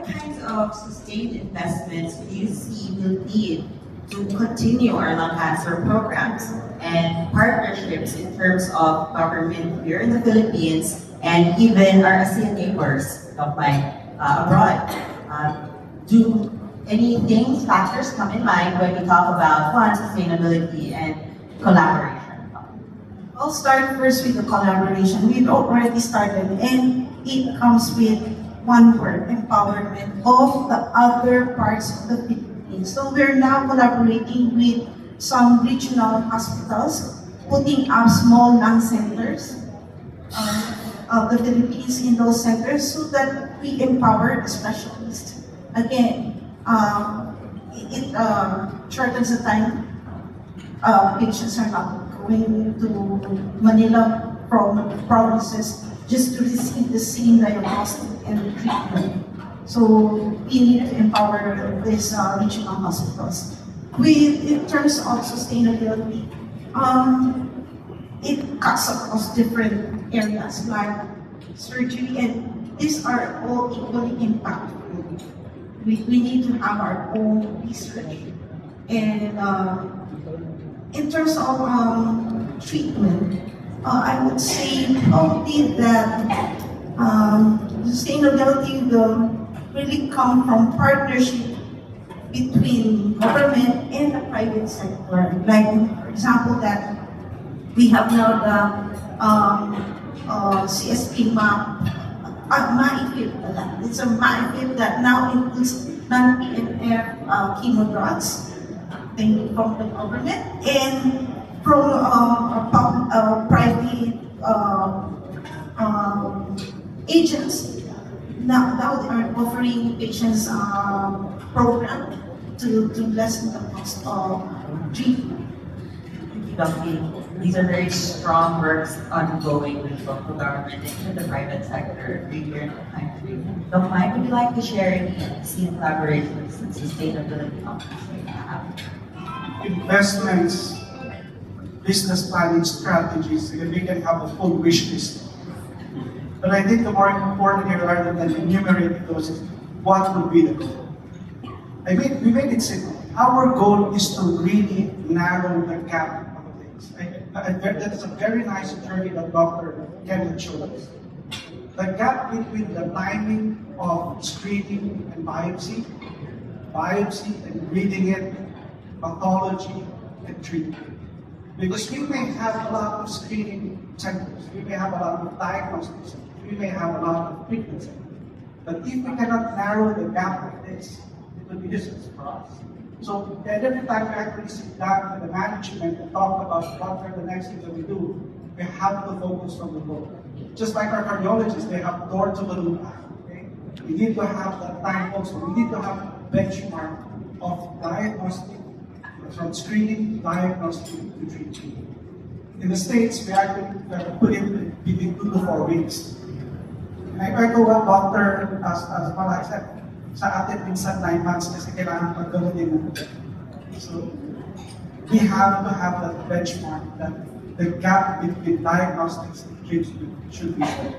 kinds of sustained investments do you see will need to continue our lung cancer programs and partnerships in terms of government here in the Philippines and even our ASEAN neighbors abroad? Do anything, factors come in mind when we talk about fund sustainability and collaboration? I'll start first with the collaboration. We've already started, and it comes with one word: empowerment of the other parts of the Philippines. So we're now collaborating with some regional hospitals, putting up small lung centers of the Philippines in those centers so that we empower the specialists. Again, it shortens the time. Patients are not going to Manila from provinces just to receive the same diagnostic and treatment. So we need to empower these regional hospitals. In terms of sustainability, it cuts across different areas like surgery, and these are all equally impactful. We need to have our own research. And in terms of treatment, I would say probably that sustainability will really come from partnership between government and the private sector. Like, for example, that we have now the CSP map, MAIFIP. It's a MAIFIP that now includes non-PNF chemo drugs from the government and from private agents. Now they are offering patients program to lessen the cost of treatment. These are very strong works ongoing with local government and the private sector here in the country. Doc Mike, would you like to share any ASEAN collaborations and sustainability options that you have? Investments, business planning strategies, and we can have a full wish list. But I think the more important here, rather than enumerating those, is what would be the goal? We made it simple. Our goal is to really narrow the gap of things. That is a very nice journey that Dr. Kenneth showed us. The gap between the timing of screening and biopsy and reading it, pathology, and treatment. Because we may have a lot of screening centers, we may have a lot of diagnostics centers, we may have a lot of treatment centers. But if we cannot narrow the gap like this, it will be useless for us. So every time we actually sit down with the management and talk about what are the next things that we do, we have to focus on the goal. Just like our cardiologists, they have door to the loop. Okay? We need to have that time also. We need to have a benchmark of diagnostic, from screening, diagnostic to treatment. In the States, we actually put it between 2 to 4 weeks. And I echo what Dr. as I said, sa atin minsan 9 months kasi kailangan paggawa din natin. So, we have to have that benchmark that the gap between diagnostics and treatment should be short.